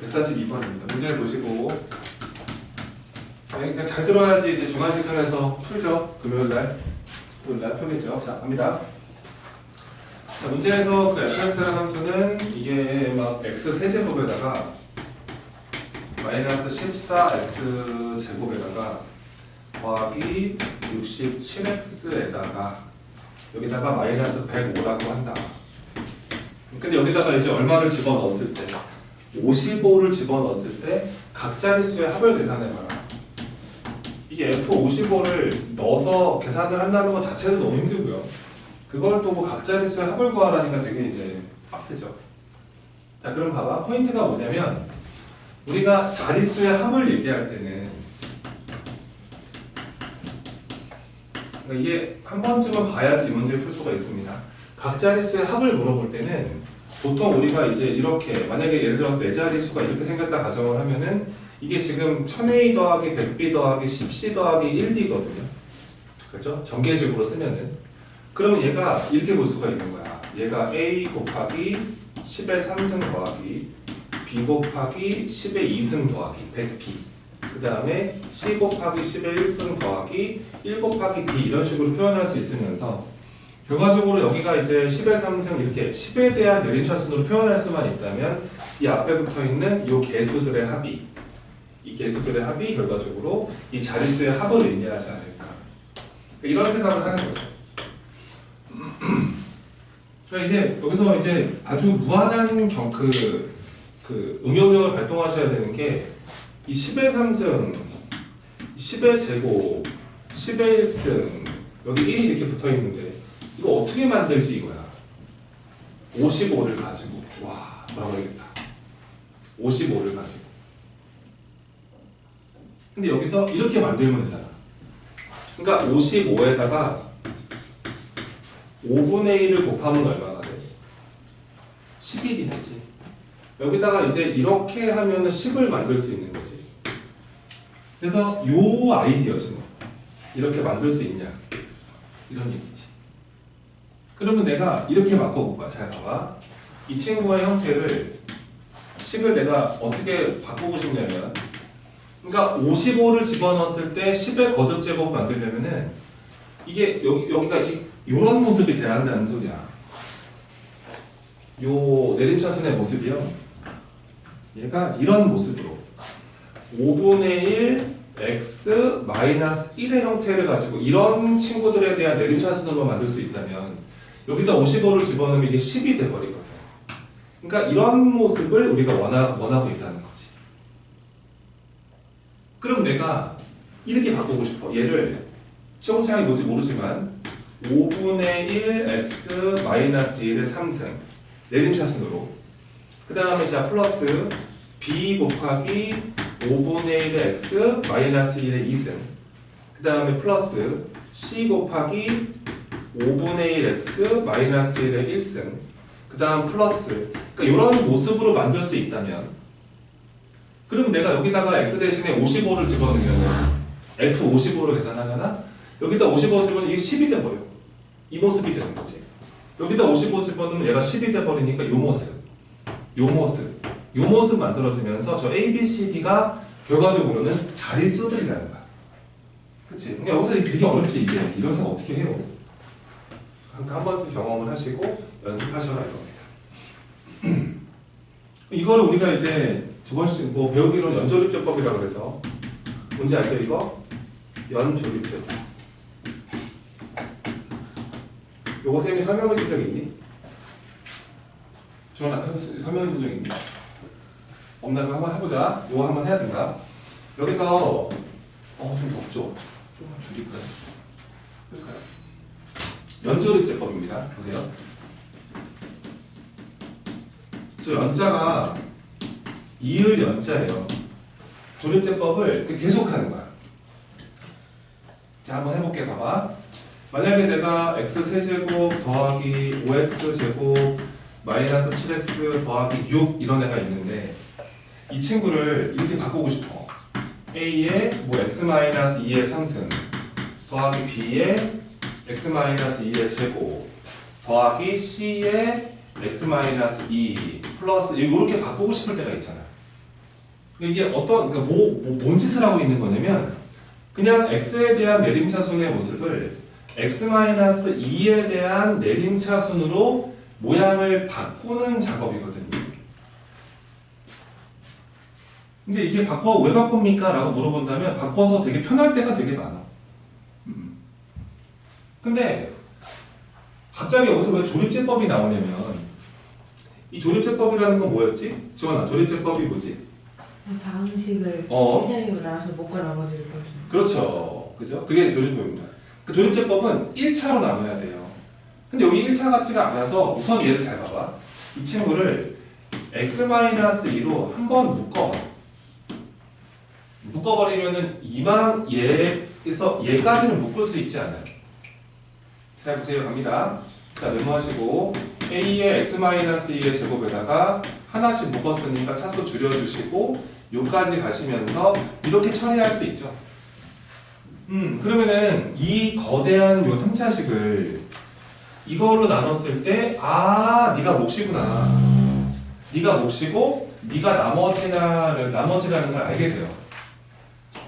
142번입니다. 문제 보시고 그냥 잘 들어야지 이제 중간 сек션에서 풀죠. 금요일날 풀겠죠. 자, 갑니다. 자, 문제에서 그 fx라는 함수는 이게 막 x 세제곱에다가 마이너스 14x 제곱에다가 더하기 67x에다가 여기다가 마이너스 105라고 한다. 근데 여기다가 이제 얼마를 집어넣었을 때 55를 집어넣었을 때 각자리수의 합을 계산해봐라. 이게 F55를 넣어서 계산을 한다는 것 자체는 너무 힘들고요. 그걸 또 뭐 각자리수의 합을 구하라니까 되게 이제 빡세죠. 자, 그럼 봐봐. 포인트가 뭐냐면 우리가 자릿수의 합을 얘기할 때는 그러니까 이게 한 번쯤은 봐야지 이 문제를 풀 수가 있습니다. 각자리수의 합을 물어볼 때는 보통 우리가 이제 이렇게 만약에 예를 들어서 네 자릿수가 이렇게 생겼다 가정을 하면은 이게 지금 1000A 더하기 100B 더하기 10C 더하기 1D거든요. 그렇죠? 전개식으로 쓰면은 그러면 얘가 이렇게 볼 수가 있는 거야. 얘가 A 곱하기 10의 3승 더하기 B 곱하기 10의 2승 더하기 100B 그 다음에 C 곱하기 10의 1승 더하기 1 곱하기 D 이런 식으로 표현할 수 있으면서 결과적으로 여기가 이제 10의 3승 이렇게 10에 대한 내림차순으로 표현할 수만 있다면 이 앞에 붙어 있는 이 개수들의 합이 이 개수들의 합이 결과적으로 이 자릿수의 합을 의미하지 않을까 이런 생각을 하는 거죠. 그러니까 이제 여기서 이제 아주 무한한 응용력을 발동하셔야 되는 게 이 10의 3승, 10의 제곱, 10의 1승 여기 1이 이렇게 붙어 있는데 이거 어떻게 만들지 이거야. 55를 가지고 와 돌아버리겠다. 55를 가지고 근데 여기서 이렇게 만들면 되잖아. 그러니까 55에다가 5분의 1을 곱하면 얼마가 돼? 11이 되지. 여기다가 이제 이렇게 하면은 10을 만들 수 있는 거지. 그래서 요 아이디어지 뭐. 이렇게 만들 수 있냐. 이런 얘기지. 그러면 내가 이렇게 바꿔볼 거야. 잘 봐봐. 이 친구의 형태를 10을 내가 어떻게 바꾸고 싶냐면 그러니까 55를 집어넣었을 때 10의 거듭제곱 만들려면은 이게 여기가 이런 모습이 돼야 한다는 소리야. 요 내림차순의 모습이요. 얘가 이런 모습으로 5분의 1 x 마이너스 1의 형태를 가지고 이런 친구들에 대한 내림차순으로 만들 수 있다면 여기다 55를 집어넣으면 이게 10이 돼버리거든. 그러니까 이런 모습을 우리가 원하고 있다는 거지. 그럼 내가 이렇게 바꾸고 싶어. 얘를 수용차이 뭔지 모르지만 5분의 1 x 마이너스 1의 3승 내림차순으로 그 다음에 자 플러스 b 곱하기 5분의 1의 x 마이너스 1의 2승 그 다음에 플러스 c 곱하기 5분의 1 x 마이너스 1의 1승 그 다음 플러스 그러니까 이런 모습으로 만들 수 있다면 그럼 내가 여기다가 x 대신에 55를 집어넣으면 F55로 계산하잖아? 여기다 55 집어넣으면 이게 10이 돼버려. 이 모습이 되는 거지. 여기다 55 집어넣으면 얘가 10이 돼버리니까 요 모습 만들어지면서 저 A, B, C, D가 결과적으로는 자릿수들이라는 거야. 그치? 그러니까 여기서 되게 어렵지 이게. 이런 생각 어떻게 해요? 한 번쯤 경험을 하시고 연습하셔라 이겁니다. 이거를 우리가 이제 저번씩 뭐 배우기로는 연조립제법이라고 그래서 뭔지 알죠 이거? 연조립제법. 요거 쌤이 설명해 준 적 있니? 주원아 설명해 준 적 있니? 없나면 한번 해보자. 요거 한번 해야 된다. 여기서 좀 덥죠? 좀만 줄일까요? 그럴까요? 연조립제법입니다. 보세요. 저 연자가 이을 연자예요. 조립제법을 계속하는 거야. 자, 한번 해볼게. 봐봐. 만약에 내가 x세제곱 더하기 5x제곱 마이너스 7x 더하기 6 이런 애가 있는데 이 친구를 이렇게 바꾸고 싶어. a에 뭐 x-2의 3승 더하기 b에 x-2의 제곱 더하기 c에 x-2 플러스 이렇게 바꾸고 싶을 때가 있잖아. 이게 어떤, 그러니까 뭔 짓을 하고 있는 거냐면, 그냥 x에 대한 내림차순의 모습을 x-2에 대한 내림차순으로 모양을 바꾸는 작업이거든요. 근데 이게 왜 바꿉니까? 라고 물어본다면 바꿔서 되게 편할 때가 되게 많아. 근데 갑자기 여기서 왜 조립제법이 나오냐면 이 조립제법이라는 건 뭐였지? 지원아, 조립제법이 뭐지? 방식을 어. 일자형으로 나눠서 목과 나머지를 볼 수 있는. 그렇죠. 그죠? 그게 조립제법입니다. 그 조립제법은 1차로 나눠야 돼요. 근데 여기 1차 같지가 않아서 우선 얘를 잘 봐봐. 이 친구를 x-2로 한번 묶어버리면은 얘에서 얘까지는 묶을 수 있지 않아요. 잘 보세요. 갑니다. 자, 메모하시고 a의 x-2의 제곱에다가 하나씩 묶었으니까 차수 줄여주시고 요까지 가시면서 이렇게 처리할 수 있죠. 그러면은 이 거대한 요 3차식을 이걸로 나눴을 때 네가 몫이구나. 네가 몫이고 네가 나머지라는 걸 알게 돼요.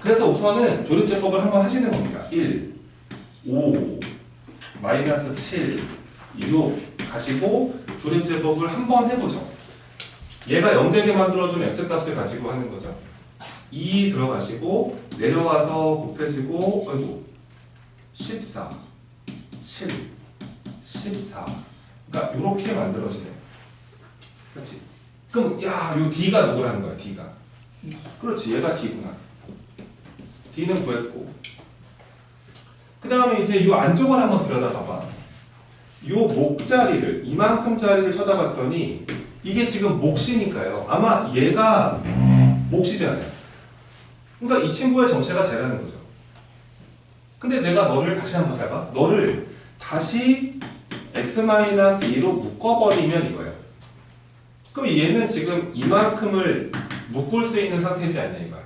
그래서 우선은 조립제법을 한번 하시는 겁니다. 1, 5, 마이너스 7, 6 가시고 조립제법을 한번 해보죠. 얘가 0되게 만들어준 x값을 가지고 하는 거죠. 2 들어가시고 내려가서 곱해지고 14, 7, 14 그러니까 이렇게 만들어지네요. 그렇지? 그럼 요 D가 누구라는 거야? D가. 그렇지, 얘가 D구나. D는 구했고 그 다음에 이제 이 안쪽을 한번 들여다봐봐. 이 목자리를 이만큼 자리를 쳐다봤더니 이게 지금 몫이니까요. 아마 얘가 몫이잖아요. 그러니까 이 친구의 정체가 쟤라는 거죠. 근데 내가 너를 다시 한번 살봐. 너를 다시 x-2로 묶어버리면 이거예요. 그럼 얘는 지금 이만큼을 묶을 수 있는 상태지 않냐 이거야.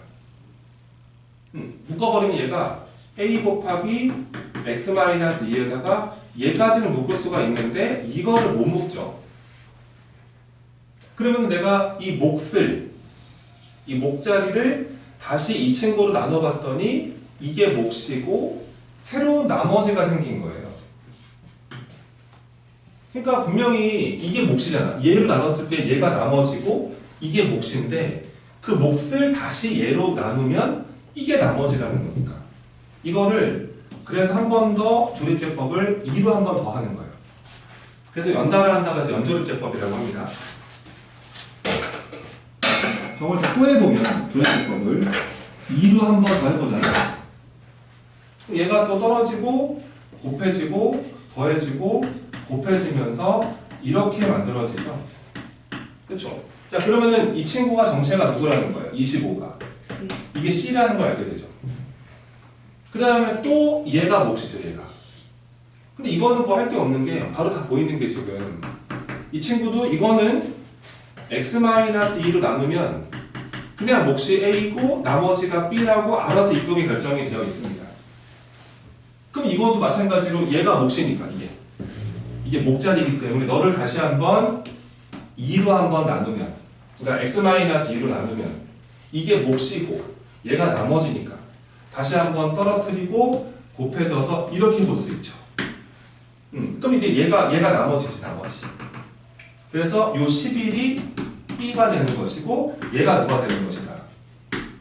묶어버리면 얘가 a 곱하기 x-2에다가 얘까지는 묶을 수가 있는데 이거를 못 묶죠. 그러면 내가 이 목자리를 다시 이 친구로 나눠봤더니 이게 몫이고 새로운 나머지가 생긴 거예요. 그러니까 분명히 이게 몫이잖아. 얘로 나눴을 때 얘가 나머지고 이게 몫인데 그 몫을 다시 얘로 나누면 이게 나머지라는 거니까. 이거를 그래서 한 번 더 조립제법을 2로 한 번 더 하는 거예요. 그래서 연달아 한다고 해서 연조립제법이라고 합니다. 저걸 또 해보면 조립제법을 2로 한 번 더 해보잖아요. 얘가 또 떨어지고 곱해지고 더해지고 곱해지면서 이렇게 만들어지죠. 그렇죠? 자, 그러면은 이 친구가 정체가 누구라는 거예요? 25가. 이게 C라는 걸 알게 되죠. 그 다음에 또 얘가 몫이죠, 얘가. 근데 이거는 뭐 할 게 없는 게 바로 다 보이는 게 지금 이 친구도 이거는 x-2로 나누면 그냥 몫이 A고 나머지가 B라고 알아서 이쁘게 결정이 되어 있습니다. 그럼 이것도 마찬가지로 얘가 몫이니까 이게 목자리이기 때문에 너를 다시 한번 2로 한번 나누면 그러니까 x-2로 나누면 이게 몫이고 얘가 나머지니까 다시 한번 떨어뜨리고 곱해져서 이렇게 볼 수 있죠. 그럼 이제 얘가 나머지지 나머지. 그래서 요 11이 B가 되는 것이고 얘가 누가 되는 것이다.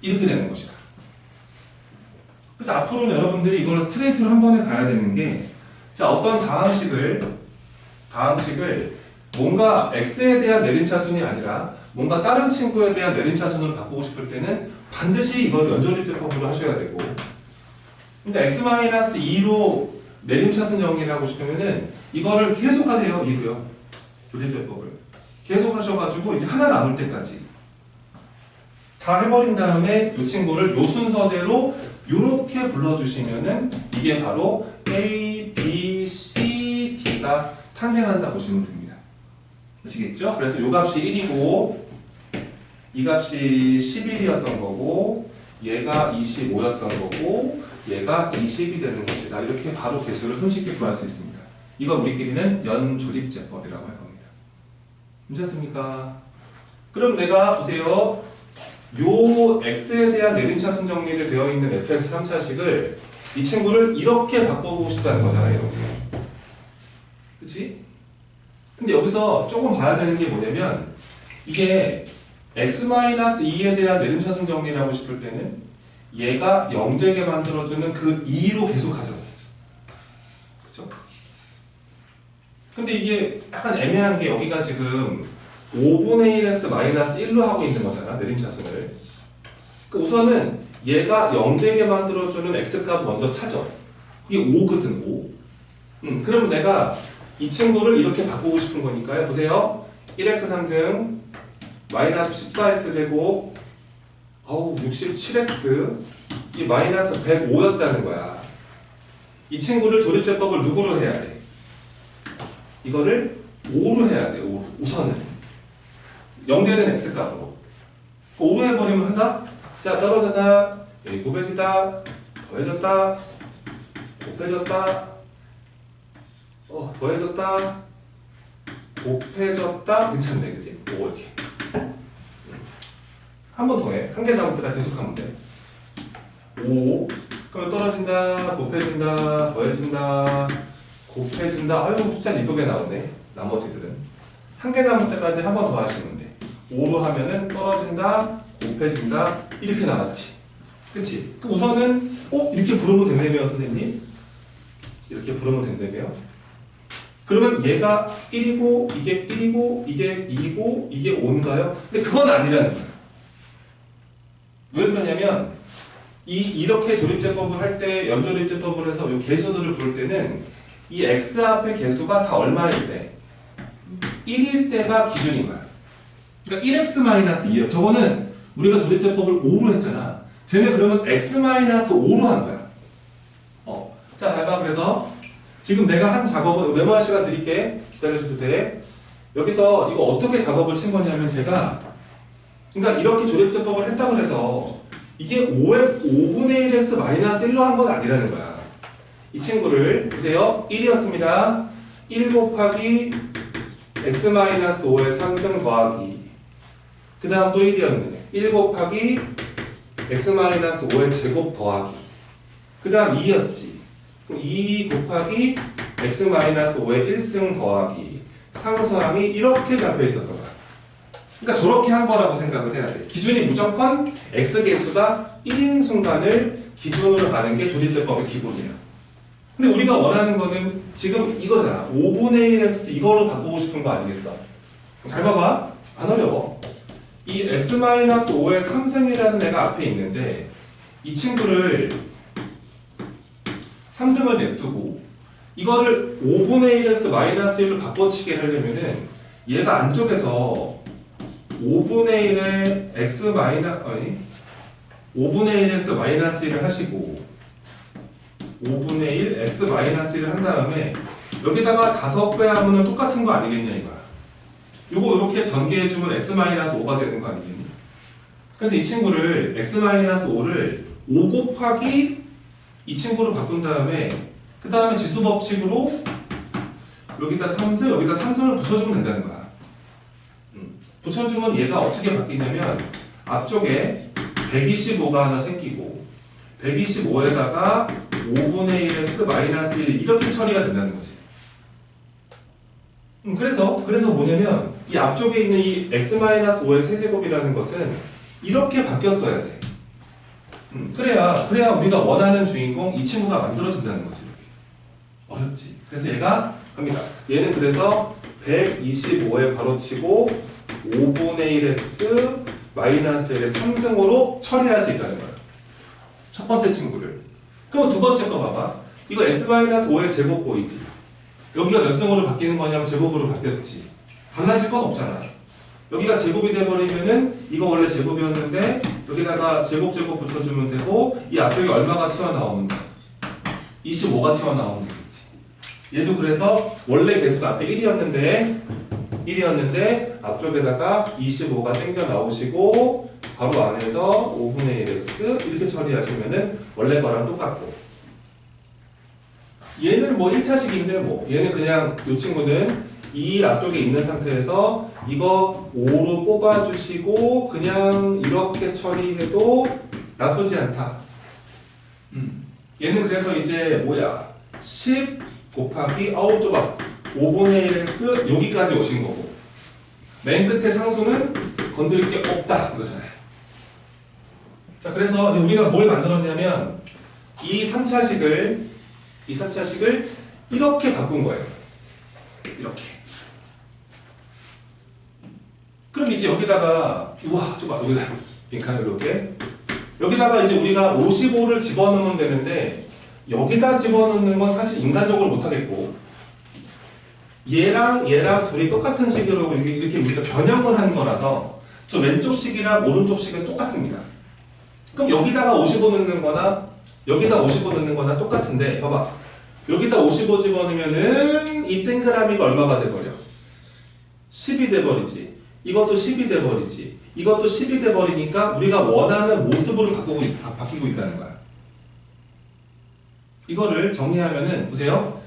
이렇게 되는 것이다. 그래서 앞으로는 여러분들이 이걸 스트레이트로 한 번에 가야 되는 게 자, 어떤 다항식을 뭔가 x에 대한 내림차순이 아니라 뭔가 다른 친구에 대한 내림차순으로 바꾸고 싶을 때는 반드시 이걸 연조립제법으로 하셔야 되고 근데 x-2로 내림차순 정리를 하고 싶으면은 이거를 계속 하세요. 2로요. 조립제법을. 계속 하셔가지고 이제 하나 남을 때까지 다 해버린 다음에 이 친구를 요 순서대로 요렇게 불러주시면은 이게 바로 A, B, C, D가 탄생한다 보시면 됩니다. 아시겠죠? 그래서 요 값이 1이고 이 값이 11이었던 거고 얘가 25였던 거고 얘가 20이 되는 것이다. 이렇게 바로 개수를 손쉽게 구할 수 있습니다. 이거 우리끼리는 연조립제법이라고 할 겁니다. 괜찮습니까? 그럼 내가 보세요. 요 x에 대한 내림차순 정리를 되어 있는 fx 3차식을 이 친구를 이렇게 바꿔보고 싶다는 거잖아, 이렇게. 그치? 근데 여기서 조금 봐야 되는 게 뭐냐면 이게 x-2에 대한 내림차순 정리를 하고 싶을 때는 얘가 0 되게 만들어주는 그 2로 계속하죠. 그쵸? 근데 이게 약간 애매한 게 여기가 지금 5분의 1x 마이너스 1로 하고 있는 거잖아, 내림차순을. 우선은 얘가 0 되게 만들어주는 x값 먼저 찾아. 그게 5거든, 5. 그럼 내가 이 친구를 이렇게 바꾸고 싶은 거니까요. 보세요. 1x 3승 마이너스 14x 제곱 67x 이 마이너스 105였다는 거야. 이 친구를 조립제법을 누구로 해야 돼? 이거를 5로 해야 돼. 5로. 우선은 0되는 x값으로 5로 해버리면 한다? 자, 떨어졌다. 여기 곱해지다. 더해졌다. 곱해졌다. 더해졌다. 곱해졌다. 괜찮네, 그치? 5 이렇게. 한 번 더 해. 한 개 남을 때다 계속 하면 돼. 5. 그러면 떨어진다. 곱해진다. 더해진다. 곱해진다. 아유, 숫자 이쁘게 나오네. 나머지들은. 한 개 남을 때까지 한 번 더 하시면 돼. 5로 하면은 떨어진다. 곱해진다. 이렇게 나왔지. 그치? 그 우선은, 이렇게 부르면 된다며요, 선생님? 이렇게 부르면 된다며요? 그러면 얘가 1이고, 이게 1이고, 이게 2이고, 이게 5인가요? 근데 그건 아니라는 거예요. 왜 그러냐면, 이렇게 조립제법을 할 때, 연조립제법을 해서 이 개수들을 부를 때는, 이 x 앞의 개수가 다 얼마일 때? 1일 때가 기준인 거야. 그러니까 1x-2예요. 저거는 우리가 조립제법을 5로 했잖아. 쟤는 그러면 x-5로 한 거야. 자, 봐봐. 그래서 지금 내가 한 작업은 메모할 시간 드릴게. 기다려줘도 돼. 여기서 이거 어떻게 작업을 친 거냐면 제가 그러니까 이렇게 조립제법을 했다고 해서 이게 5분의 1x-1로 한 건 아니라는 거야. 이 친구를 보세요. 1이었습니다. 1 곱하기 x-5의 3승 더하기 그 다음 또 1이었네. 1 곱하기 x-5의 제곱 더하기 그 다음 2였지. 그럼 2 곱하기 x-5의 1승 더하기 상수함이 이렇게 잡혀 있었던 거야. 그러니까 저렇게 한 거라고 생각을 해야 돼. 기준이 무조건 x개수가 1인 순간을 기준으로 가는 게 조립제법의 기본이에요. 근데 우리가 원하는 거는 지금 이거잖아. 5분의 1x 이거로 바꾸고 싶은 거 아니겠어? 잘 봐봐. 안 어려워. 이 x-5의 3승이라는 애가 앞에 있는데 이 친구를 3승을 냅두고 이거를 5분의 1x-1로 바꿔치게 하려면은 얘가 안쪽에서 5분의 1의 x 5분의 1x-1을 하시고 5분의 1 x-1을 한 다음에 여기다가 5배 하면 똑같은 거 아니겠냐 이거야. 요거 이렇게 전개해주면 x-5가 되는 거 아니겠니? 그래서 이 친구를 x-5를 5 곱하기 이 친구로 바꾼 다음에 그 다음에 지수 법칙으로 여기다 3승 여기다 3승을 붙여주면 된다는 거야. 붙여주면 얘가 어떻게 바뀌냐면 앞쪽에 125가 하나 생기고 125에다가 5분의 1x-1 이렇게 처리가 된다는 거지. 그래서 뭐냐면 이 앞쪽에 있는 이 x-5의 세제곱이라는 것은 이렇게 바뀌었어야 돼. 그래야 우리가 원하는 주인공 이 친구가 만들어진다는 거지. 이렇게. 어렵지. 그래서 얘가 갑니다. 얘는 그래서 125에 바로치고 5분의 1x 마이너스 1의 3승으로 처리할 수 있다는 거야. 첫 번째 친구를. 그럼 두 번째 거 봐봐. 이거 x-5의 제곱 보이지? 여기가 몇 승으로 바뀌는 거냐면 제곱으로 바뀌었지. 달라질 건 없잖아. 여기가 제곱이 돼버리면은 이거 원래 제곱이었는데 여기다가 제곱 붙여주면 되고 이 앞쪽에 얼마가 튀어나오면 돼? 25가 튀어나오면 되겠지. 얘도 그래서 원래 개수가 앞에 1이었는데 앞쪽에다가 25가 땡겨 나오시고 바로 안에서 5분의 1x 이렇게 처리하시면은 원래 거랑 똑같고 얘는 뭐 1차식인데 뭐 얘는 그냥 이 친구는 이 앞쪽에 있는 상태에서 이거 5로 뽑아주시고 그냥 이렇게 처리해도 나쁘지 않다. 얘는 그래서 이제 뭐야 10 곱하기 아우 좁아 5분의 1x 여기까지 오신 거고 맨 끝에 상수는 건드릴 게 없다 그러잖아요. 자 그래서 우리가 뭘 만들었냐면 이 3차식을 이렇게 바꾼 거예요. 이렇게. 그럼 이제 여기다가 우와 좁아 여기다 빈칸을 이렇게 여기다가 이제 우리가 55를 집어넣으면 되는데 여기다 집어넣는 건 사실 인간적으로 못하겠고 얘랑 둘이 똑같은 식으로 이렇게 우리가 변형을 한 거라서 저 왼쪽 식이랑 오른쪽 식은 똑같습니다. 그럼 여기다가 55 넣는 거나 여기다 55 넣는 거나 똑같은데 봐봐 여기다 55 집어넣으면은 이 동그라미가 얼마가 돼버려? 10이 돼버리지. 이것도 10이 돼버리지. 이것도 10이 돼버리니까 우리가 원하는 모습으로 바뀌고 있다는 거야. 이거를 정리하면은 보세요.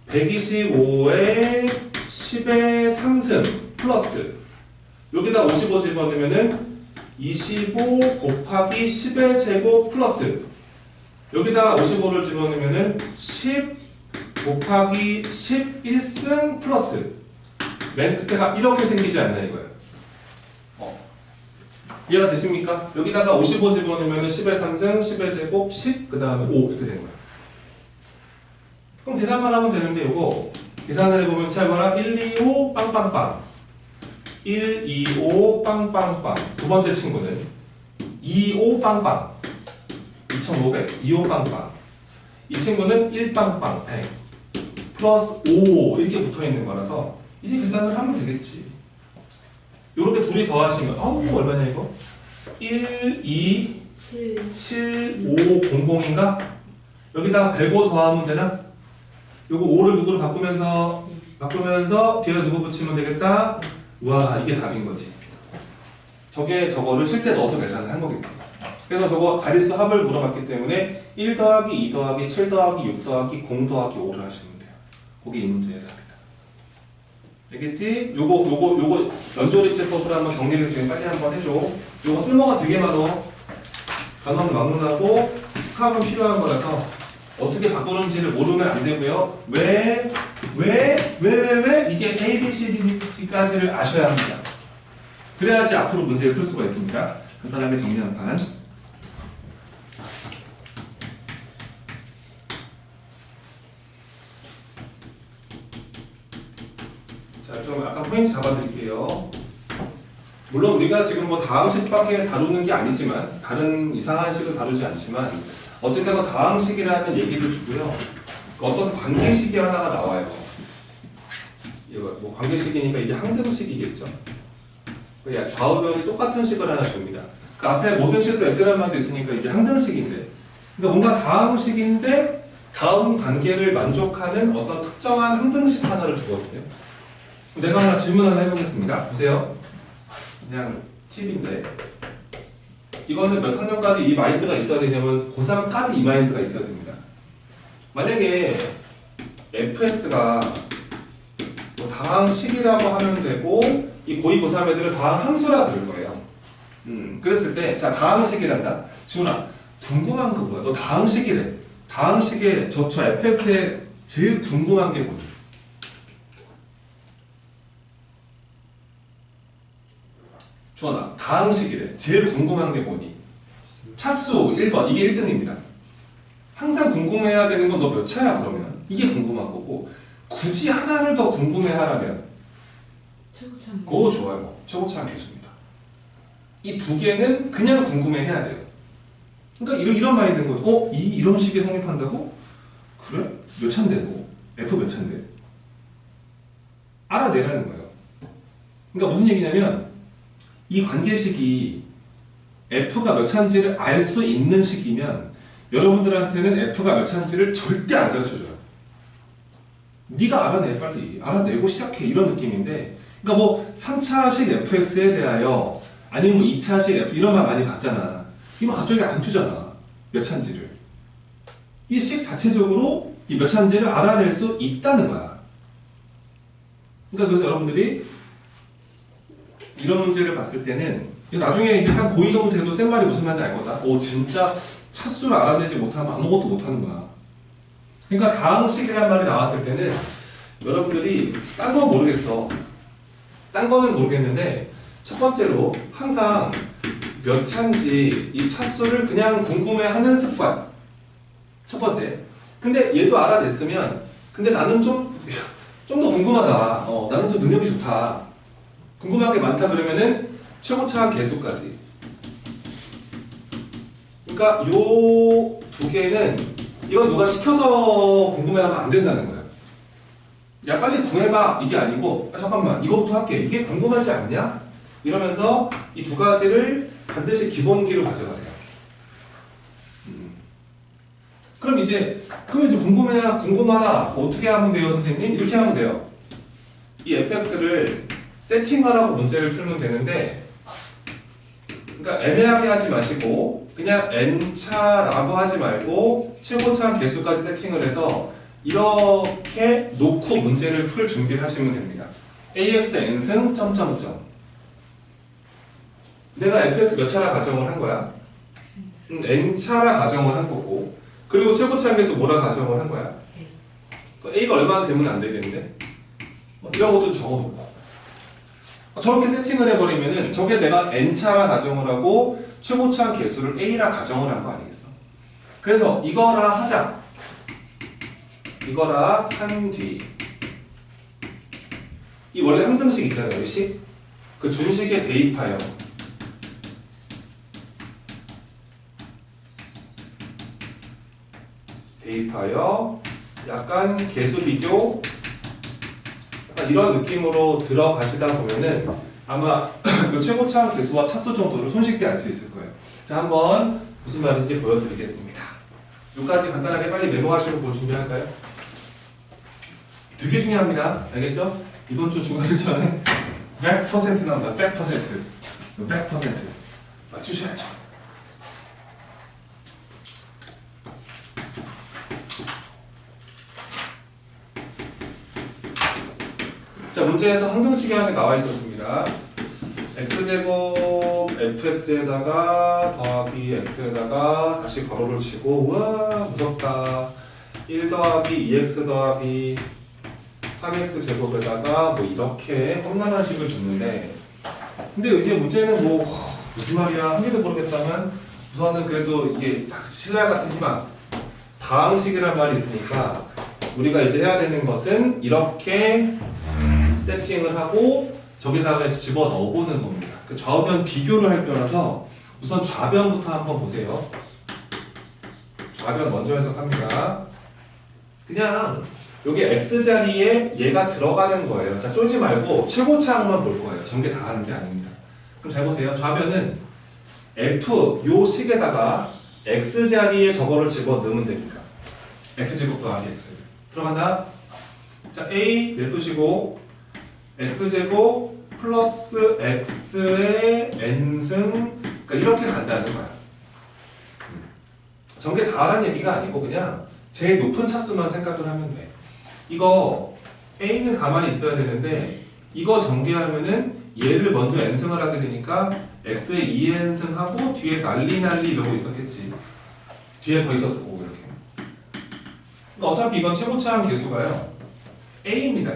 125에 10의 3승 플러스 여기다 55 집어넣으면은 25 곱하기 10의 제곱 플러스 여기다 55를 집어넣으면은 10 곱하기 11승 플러스 맨 끝에가 이렇게 생기지 않나 이거예요. 이해가 되십니까? 여기다가 55 집어넣으면 10의 3승, 10의 제곱, 10, 그 다음에 5 이렇게 되는 거예요. 그럼 계산만 하면 되는데 이거 계산을 해보면 잘 봐라 1, 2, 5 빵빵빵 1, 2, 5 빵빵빵 두 번째 친구는 2, 5 빵빵 2500 2, 5 빵빵 이 친구는 1 빵빵 100 플러스 5 이렇게 붙어있는 거라서 이제 계산을 하면 되겠지. 이렇게 둘이 더하시면 얼마냐 이거? 1, 2, 7, 5, 00인가? 여기다가 105 더하면 되나? 요거 5를 누구로 바꾸면서 뒤에 누구 붙이면 되겠다? 우와 이게 답인 거지. 저거를 실제 넣어서 계산을 한 거겠지. 그래서 저거 자릿수 합을 물어봤기 때문에 1 더하기 2 더하기 7 더하기 6 더하기 0 더하기 5를 하시면 돼요. 그게 이 문제의 답이다. 알겠지? 요거 연조립제법으로 한번 정리를 지금 빨리 한번 해줘. 요거 쓸모가 되게 많어. 단원 막론하고 숙함은 필요한 거라서 어떻게 바꾸는지를 모르면 안 되고요. 왜 이게 A, B, C, D까지를 아셔야 합니다. 그래야지 앞으로 문제를 풀 수가 있습니다. 간단하게 정리 한 판. 자, 좀 약간 포인트 잡아드릴게요. 물론 우리가 지금 뭐 다항식밖에 다루는 게 아니지만 다른 이상한 식은 다루지 않지만 어쨌든 뭐 다항식이라는 얘기를 주고요. 어떤 관계식이 하나가 나와요. 이거 뭐 관계식이니까 이게 항등식이겠죠. 좌우변이 똑같은 식을 하나 줍니다. 그 앞에 모든 실수 S라는 말도 있으니까 이게 항등식인데, 그러니까 뭔가 다항식인데 다음 관계를 만족하는 어떤 특정한 항등식 하나를 주거든요. 내가 하나 질문 하나 해보겠습니다. 보세요. 그냥 팁인데 이거는 몇 학년까지 이 마인드가 있어야 되냐면 고3까지 이 마인드가 있어야 됩니다. 만약에 fx가 뭐 다항식이라고 하면 되고 이 고2 고3 애들은 다항함수라 그럴 거예요. 그랬을 때 자 다항식이란다. 지훈아 궁금한 거 뭐야? 너 다항식이래. 다항식에 저 fx에 제일 궁금한 게 뭐지? 주원아 다항식이래. 제일 궁금한 게 뭐니? 차수 1번 이게 1등입니다. 항상 궁금해야 되는 건 너 몇 차야 그러면? 이게 궁금한 거고 굳이 하나를 더 궁금해하라면 최고참. 그거 좋아요. 최고차항 계수입니다. 이 두 개는 그냥 궁금해해야 돼요. 그러니까 이런 마인드인 거죠. 이런 식이 성립한다고? 그래? 몇 차인데 너? F 몇 차인데? 알아내라는 거예요. 그러니까 무슨 얘기냐면 이 관계식이 F가 몇 차인지를 알 수 있는 식이면 여러분들한테는 F가 몇 차인지를 절대 안 가르쳐줘요. 네가 알아내 빨리. 알아내고 시작해 이런 느낌인데 그러니까 뭐 3차식 fx에 대하여 아니면 뭐 2차식 f 이런 말 많이 봤잖아. 이거 갑자기 안 주잖아. 몇 차인지를. 이 식 자체적으로 이 몇 차인지를 알아낼 수 있다는 거야. 그러니까 그래서 여러분들이 이런 문제를 봤을 때는 나중에 이제 한 고2 정도 돼도 쌤 말이 무슨 말인지 알 거다. 오 진짜 차수를 알아내지 못하면 아무것도 못하는구나. 그러니까 다항식이라는 말이 나왔을 때는 여러분들이 딴 건 모르겠어. 딴 거는 모르겠는데 첫 번째로 항상 몇 차인지 이 차수를 그냥 궁금해하는 습관. 첫 번째. 근데 얘도 알아냈으면 근데 나는 좀 더 궁금하다. 나는 좀 능력이 좋다. 궁금한 게 많다 그러면은 최고차항 계수까지. 그러니까 요 두 개는 이거 누가 시켜서 궁금해하면 안 된다는 거예요. 야 빨리 구해봐 이게 아니고 잠깐만 이것부터 할게 이게 궁금하지 않냐? 이러면서 이 두 가지를 반드시 기본기로 가져가세요. 그럼 이제 궁금하다 어떻게 하면 돼요 선생님? 이렇게 하면 돼요. 이 fx를 세팅하라고 문제를 풀면 되는데 그러니까 애매하게 하지 마시고 그냥 n차라고 하지 말고 최고차항 개수까지 세팅을 해서 이렇게 놓고 문제를 풀 준비를 하시면 됩니다. ax n승 점점점 내가 fx 몇 차라 가정을 한 거야? n차라 가정을 한 거고 그리고 최고차항 개수 뭐라 가정을 한 거야? a가 얼마나 되면 안 되겠는데? 이런 것도 적어놓고 저렇게 세팅을 해버리면은 저게 내가 n차라 가정을 하고 최고차항 개수를 a라 가정을 한 거 아니겠어? 그래서 이거라 하자. 이거라 한 뒤. 이 원래 항등식 있잖아요. 식. 그 준식에 대입하여. 대입하여 약간 개수 비교 약간 이런 느낌으로 들어가시다 보면은 아마 그 최고차항 개수와 차수 정도를 손쉽게 알 수 있을 거예요. 자, 한번 무슨 말인지 보여드리겠습니다. 여기까지 간단하게 빨리 메모하시고 볼 준비할까요? 되게 중요합니다. 알겠죠? 이번 주 중간 실전에 100% 나온다. 100%. 100% 맞추셔야죠. 자, 문제에서 항등식이 하나 나와 있었습니다. x제곱 fx에다가 더하기 x에다가 다시 괄호를 치고 우와 무섭다. 1 더하기 2x 더하기 3x 제곱에다가 뭐 이렇게 험난한 식을 줬는데 근데 이제 문제는 뭐 무슨 말이야 한 개도 모르겠다면 우선은 그래도 이게 신랄 같은 희망 다항식이란 말이 있으니까 우리가 이제 해야 되는 것은 이렇게 세팅을 하고 저기다가 집어 넣어보는 겁니다. 그 좌우변 비교를 할 거라서 우선 좌변부터 한번 보세요. 좌변 먼저 해석합니다. 그냥 여기 x자리에 얘가 들어가는 거예요. 자, 쫄지 말고 최고차항만 볼 거예요. 전개 다 하는 게 아닙니다. 그럼 잘 보세요. 좌변은 f 요 식에다가 x자리에 저거를 집어 넣으면 됩니다. x제곱 더하기 x 들어간다. 자, a 내두시고 x제곱 플러스 x의 n승 그러니까 이렇게 간다는 거야. 전개 다 하라는 얘기가 아니고 그냥 제일 높은 차수만 생각을 하면 돼. 이거 a는 가만히 있어야 되는데 이거 전개하면은 얘를 먼저 n승을 하게 되니까 x의 2n승 하고 뒤에 난리 이러고 있었겠지. 뒤에 더 있었을 거고 이렇게. 그러니까 어차피 이건 최고차항 개수가요. a입니다.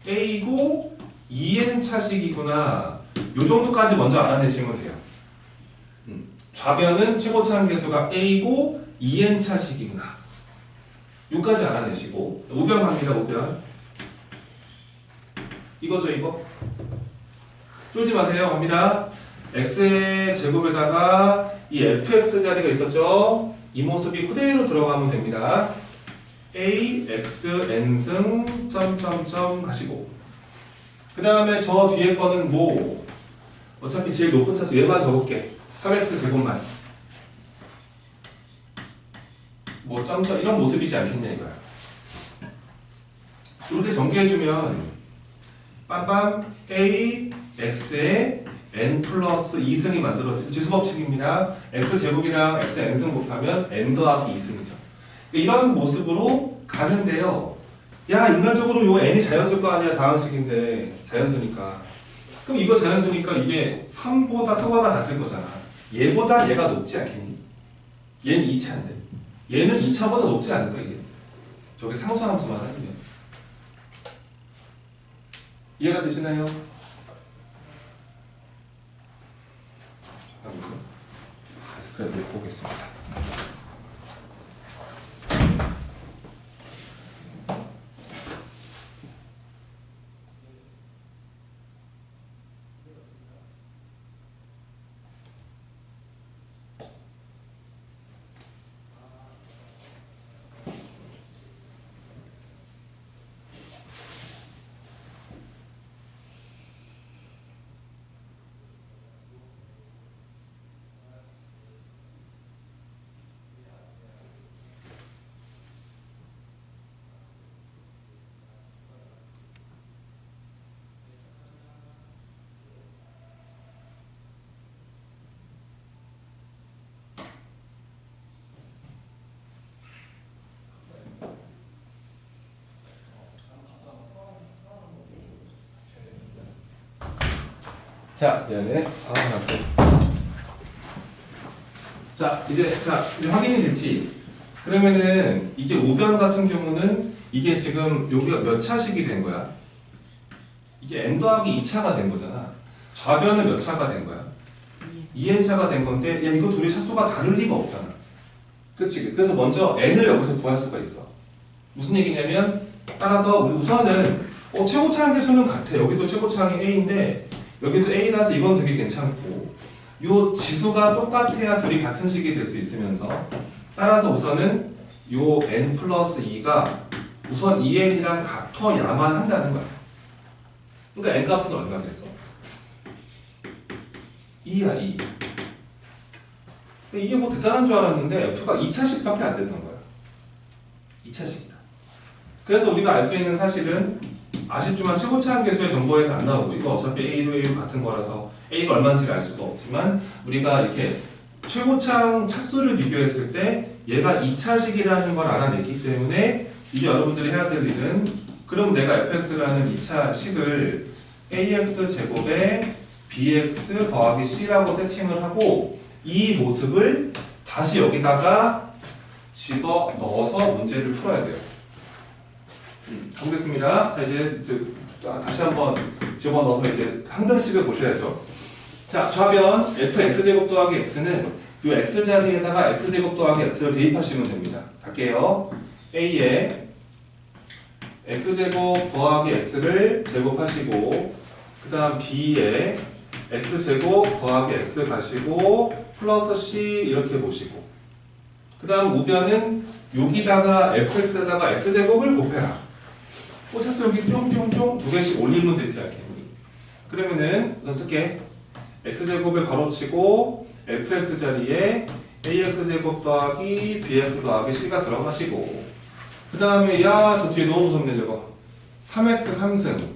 a고 2n 차식이구나. 요 정도까지 먼저 알아내시면 돼요. 좌변은 최고차항 개수가 a고 2n 차식이구나. 요까지 알아내시고 우변 갑니다. 우변 이거죠 이거. 쫄지 마세요. 갑니다. x의 제곱에다가 이 fx 자리가 있었죠. 이 모습이 그대로 들어가면 됩니다. a, x, n승 점점점 가시고 그 다음에 저 뒤에 거는 뭐 어차피 제일 높은 차수 얘만 적을게. 3x 제곱만 뭐 점점 이런 모습이지 않겠냐 이거야. 이렇게 전개해주면 빰빰 a, x에 n 플러스 2승이 만들어지죠. 지수법칙입니다. x제곱이랑 x n승 곱하면 n 더하기 2승이죠. 이런 모습으로 가는데요. 야, 인간적으로 요 n이 자연수일 거 아니야. 다항식인데 자연수니까. 그럼 이거 자연수니까 이게 3보다 터보다 같을 거잖아. 얘보다 얘가 높지 않겠니? 얘는 2차인데 얘는 2차보다 높지 않을까 이게? 저게 상수함수만 아니면 이해가 되시나요? 잠깐만요. 스크랩을 놓고 오겠습니다. 자, 미안해. 자, 이제 확인이 됐지? 그러면은 이게 우변 같은 경우는 이게 지금 여기가 몇 차식이 된 거야? 이게 n 더하기 2차가 된 거잖아. 좌변은 몇 차가 된 거야? 2n차가 된 건데, 야, 이거 둘이 차수가 다를 리가 없잖아. 그치? 그래서 먼저 n을 여기서 구할 수가 있어. 무슨 얘기냐면, 따라서 우선은 최고차항 개수는 같아. 여기도 최고차항이 a인데 여기도 a라서 이건 되게 괜찮고, 요 지수가 똑같아야 둘이 같은 식이 될 수 있으면서, 따라서 우선은 요 n 플러스 2가 우선 2n이랑 같아야만 한다는 거야. 그러니까 n 값은 얼마겠어? 2야 2. 이게 뭐 대단한 줄 알았는데 f가 2차식밖에 안 됐던 거야. 2차식이다. 그래서 우리가 알 수 있는 사실은, 아쉽지만 최고차항 계수의 정보에는 안 나오고, 이거 어차피 A로 A 같은 거라서 A가 얼마인지를 알 수가 없지만, 우리가 이렇게 최고차항 차수를 비교했을 때 얘가 2차식이라는 걸 알아냈기 때문에 이제 여러분들이 해야 될 일은, 그럼 내가 fx라는 2차식을 ax 제곱에 bx 더하기 c라고 세팅을 하고, 이 모습을 다시 여기다가 집어 넣어서 문제를 풀어야 돼요. 가보겠습니다. 자, 이제 다시 한번 집어넣어서 이제 한 등씩을 보셔야죠. 자, 좌변 fx제곱 더하기 x는 이 x 자리에다가 x제곱 더하기 x를 대입하시면 됩니다. 갈게요. a에 x제곱 더하기 x를 제곱하시고, 그 다음 b에 x제곱 더하기 x 가시고 플러스 c 이렇게 보시고, 그 다음 우변은 여기다가 fx에다가 x제곱을 곱해라. 차수 여기 뿅뿅뿅 두 개씩 올리면 되지 않겠니? 그러면은 우선 쓸게. x제곱을 괄호치고 fx 자리에 ax제곱 더하기 bx 더하기 c가 들어가시고, 그 다음에 야, 저 뒤에 너무 무섭네 저거. 3x 3승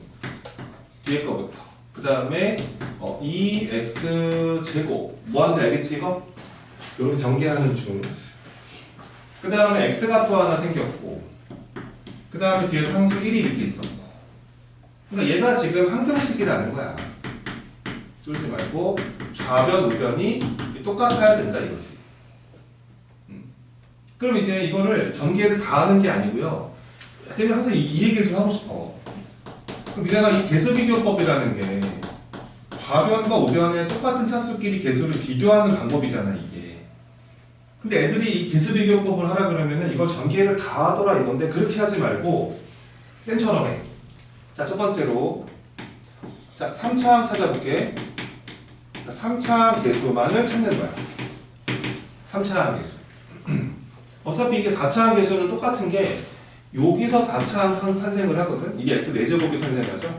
뒤에 거부터. 그 다음에 2x제곱 뭐 하는지 알겠지 이거? 이렇게 전개하는 중. 그 다음에 x가 또 하나 생겼고, 그 다음에 뒤에 상수 1이 이렇게 있었고. 그러니까 얘가 지금 항등식이라는 거야. 쫄지 말고 좌변 우변이 똑같아야 된다 이거지. 그럼 이제 이거를 전개를 다 하는 게 아니고요. 쌤이 항상 이 얘기를 좀 하고 싶어. 그럼 내가 이 개수비교법이라는 게 좌변과 우변의 똑같은 차수끼리 개수를 비교하는 방법이잖아 이게. 근데 애들이 이 개수비교법을 하라 그러면은 이거 전개를 다 하더라 이건데, 그렇게 하지 말고 쌤처럼 해. 자, 첫 번째로, 자, 3차항 찾아볼게. 3차항 개수만을 찾는 거야. 3차항 개수. 어차피 이게 4차항 개수는 똑같은 게, 여기서 4차항 탄생을 하거든. 이게 x 4제곱이 탄생하죠.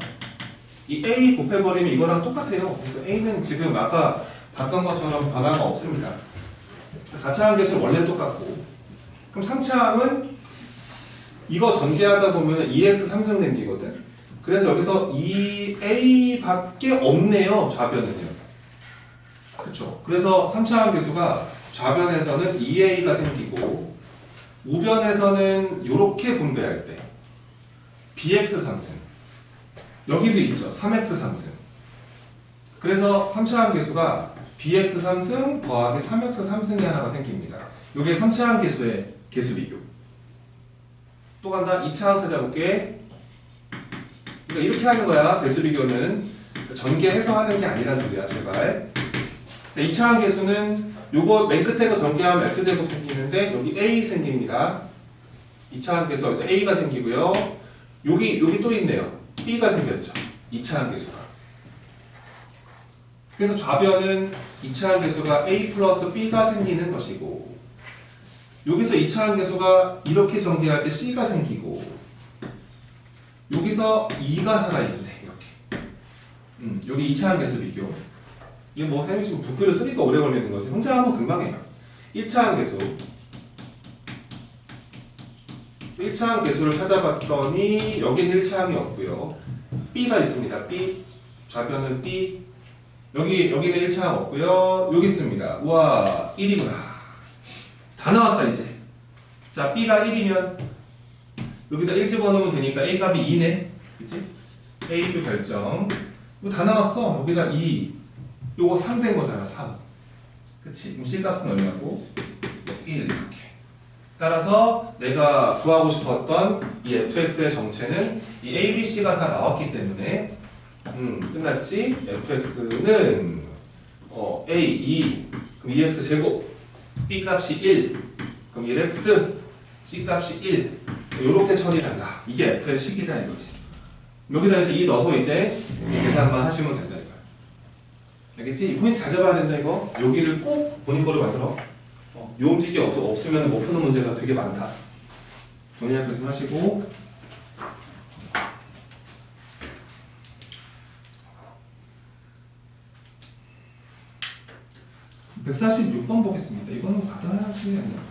이 a 곱해버리면 이거랑 똑같아요. 그래서 a는 지금 아까 봤던 것처럼 변화가 없습니다. 4차항 개수는 원래 똑같고, 그럼 3차항은 이거 전개하다 보면 2x 3승 생기거든. 그래서 여기서 2a밖에 없네요, 좌변은요. 그렇죠. 그래서 3차항 개수가 좌변에서는 2a가 생기고, 우변에서는 이렇게 분배할 때 bx 3승. 여기도 있죠. 3x 3승. 그래서 3차항 계수가 bx 3승 더하기 3x 3승이 하나가 생깁니다. 이게 3차항 계수의 계수 비교. 또 간다. 2차항 찾아볼게. 그러니까 이렇게 하는 거야. 계수 비교는 전개해서 하는 게 아니란 소리야. 제발. 자, 2차항 계수는 요거 맨 끝에 거 전개하면 x제곱 생기는데 여기 a 생깁니다. 2차항 계수가 여기서 a가 생기고요. 여기 또 있네요. b가 생겼죠. 2차항 계수가. 그래서 좌변은 2차항 계수가 a 플러스 b가 생기는 것이고 여기서 2차항 계수가 이렇게 전개할 때 c가 생기고 여기서 2가 살아있네. 이렇게. 여기 2차항 계수 비교. 이게 뭐 쌤이 지금 부피를 쓰니까 오래 걸리는 거지. 혼자 하면 금방 해요. 1차항 계수. 1차항 계수를 찾아봤더니 여기는 1차항이 없고요. b가 있습니다. b. 좌변은 b. 여기는 1차항 없고요. 여기 있습니다. 우와 1이구나. 다 나왔다 이제. 자 b가 1이면 여기다 1 집어넣으면 되니까 a 값이 2네. 그치? a도 결정. 이거 다 나왔어. 여기다 2. 요거 3 된 거잖아. 3. 그치? 그럼 c 값은 얼마고? 1 이렇게. 따라서 내가 구하고 싶었던 이 fx의 정체는 이 a, b, c가 다 나왔기 때문에 끝났지? fx는 a 2 그럼 2x 제곱 b 값이 1 그럼 1x c 값이 1 요렇게 처리한다. 이게 f의 식이다 이거지. 여기다 이제 2 넣어서 이제 계산만 하시면 된다 이거야. 알겠지? 이 포인트 잘 잡아야 된다 이거. 여기를 꼭 본인 거로 만들어. 요 움직이 없으면 못 푸는 문제가 되게 많다. 정리할 말씀하시고 146번 보겠습니다. 이거는 받아야지 아니야.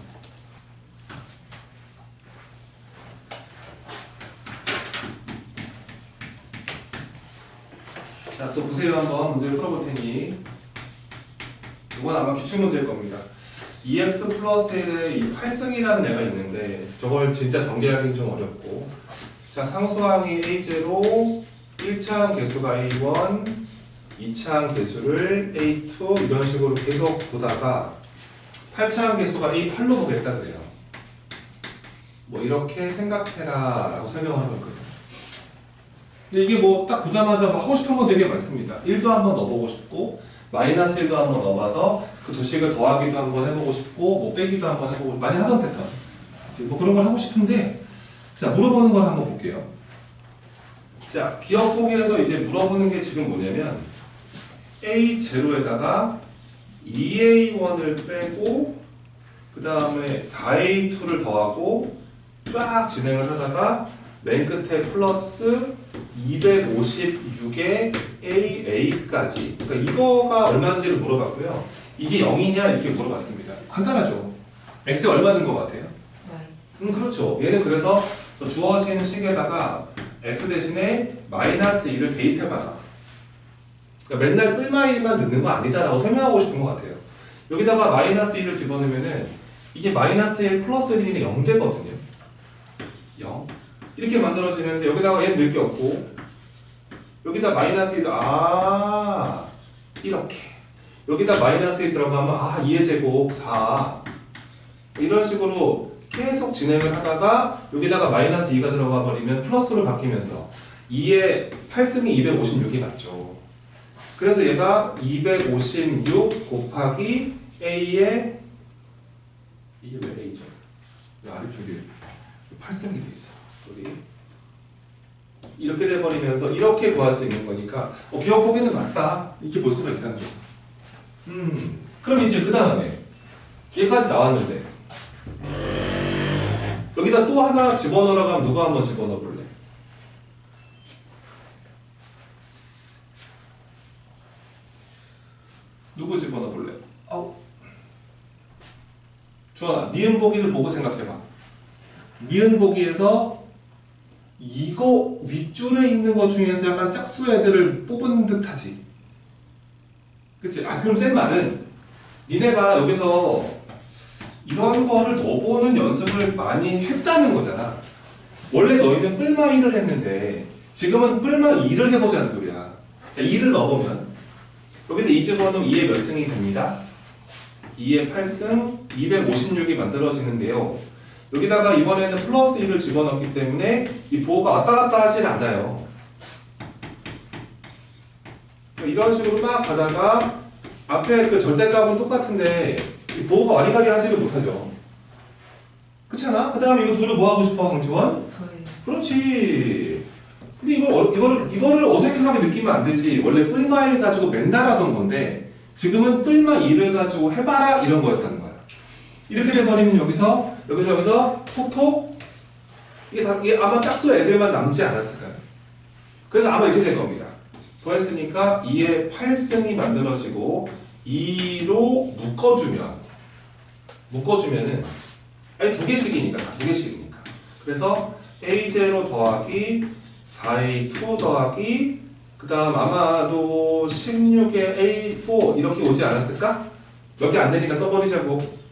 자, 또 보세요. 한번 문제를 풀어볼 테니 이건 아마 기출 문제일 겁니다. 2x 플러스 1의 이 8승이라는 애가 있는데 저걸 진짜 전개하기는 좀 어렵고 자 상수항이 a0 1차항 계수가 a1 2차항 계수를 a2 이런 식으로 계속 보다가 8차항 계수가 a8로 보겠다 그래요. 뭐 이렇게 생각해라 라고 설명을 하고 있거든요. 근데 이게 뭐 딱 보자마자 뭐 하고 싶은 건 되게 많습니다. 1도 한번 넣어보고 싶고 마이너스 1도 한번 넣어봐서 그 두 식을 더하기도 한번 해보고 싶고 뭐 빼기도 한번 해보고 싶고 많이 하던 패턴 뭐 그런 걸 하고 싶은데 자 물어보는 걸 한번 볼게요. 자 기억 보기에서 이제 물어보는 게 지금 뭐냐면 A0에다가 2A1을 빼고 그 다음에 4A2를 더하고 쫙 진행을 하다가 맨 끝에 플러스 256의 AA 까지 그러니까 이거가 얼마인지를 물어봤고요. 이게 0이냐 이렇게 물어봤습니다. 간단하죠. X 얼마 든 것 같아요? 그렇죠. 얘는 그래서 주어진 식에다가 X 대신에 마이너스 2를 대입해봐라. 그러니까 맨날 뿔마일만 넣는 거 아니다라고 설명하고 싶은 것 같아요. 여기다가 마이너스 2를 집어넣으면은 이게 마이너스 1 플러스 1이 0 되거든요. 0. 이렇게 만들어지는데 여기다가 얘는 넣을 게 없고 여기다 마이너스 2도 이렇게 여기다 마이너스 2 들어가면 2의 제곱 4 이런 식으로 계속 진행을 하다가 여기다가 마이너스 2가 들어가 버리면 플러스로 바뀌면서 2의 8승이 256이 맞죠. 그래서 얘가 256 곱하기 A의 이게 왜 A죠? 왜 아래쪽에 8승이 돼 있어. 소리. 이렇게 돼버리면서 이렇게 구할 수 있는 거니까 기억 보기는 맞다 이렇게 볼 수가 있다는 거죠. 그럼 이제 그 다음에 얘까지 나왔는데 여기다 또 하나 집어넣으라고 하면 누가 한번 집어넣어 볼래? 누구 집어넣어 볼래? 주원아, 니은 보기를 보고 생각해봐. 니은 보기에서 이거 윗줄에 있는 것 중에서 약간 짝수 애들을 뽑은 듯 하지. 그치? 그럼 쌤 말은 니네가 여기서 이런 거를 넣어보는 연습을 많이 했다는 거잖아. 원래 너희는 뿔마 1을 했는데 지금은 뿔마 2를 해보자는 소리야. 자, 2를 넣어보면 여기다 2 집어넣으면 2의 몇 승이 됩니다. 2의 8승 256이 만들어지는데요. 여기다가 이번에는 플러스 1을 집어넣기 때문에 이 부호가 왔다 갔다 하질 않아요. 이런 식으로 막 가다가 앞에 그 절대값은 똑같은데 이 부호가 와리가리 하지를 못하죠. 그렇잖아? 그 다음에 이거 둘을 뭐 하고 싶어, 강지원? 더해요. 그렇지. 근데 이거를 어색하게 느끼면 안 되지. 원래 뿔마 1 가지고 맨날 하던 건데 지금은 뿔마 2를 가지고 해봐라 이런 거였다는 거야. 이렇게 돼버리면 여기서 톡톡 이게 아마 짝수 애들만 남지 않았을까요? 그래서 아마 이렇게 된 겁니다. 더했으니까 2의 8승이 만들어지고 2로 묶어주면은 아니 두 개씩이니까. 그래서 A0 더하기 4A2 더하기 그 다음 아마도 16의 A4 이렇게 오지 않았을까? 몇 개 안 되니까 써버리자고.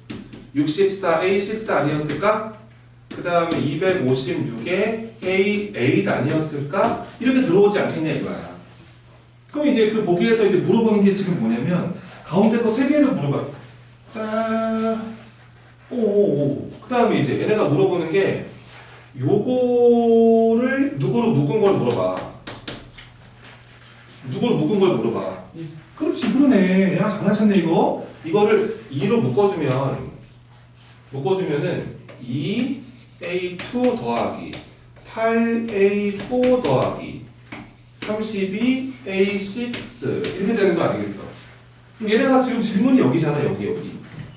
64A6 아니었을까? 그 다음에 256의 A8 아니었을까? 이렇게 들어오지 않겠냐 이거야. 그럼 이제 그 보기에서 이제 물어보는 게 지금 뭐냐면 가운데 거 세 개를 물어봐. 그 다음에 이제 얘네가 물어보는 게 요거를 누구로 묶은 걸 물어봐. 그렇지, 그러네. 야, 장난쳤네 이거. 이거를 2로 묶어주면은 2A2 더하기 8A4 더하기 32A6 이렇게 되는 거 아니겠어? 그럼 얘네가 지금 질문이 여기잖아, 여기.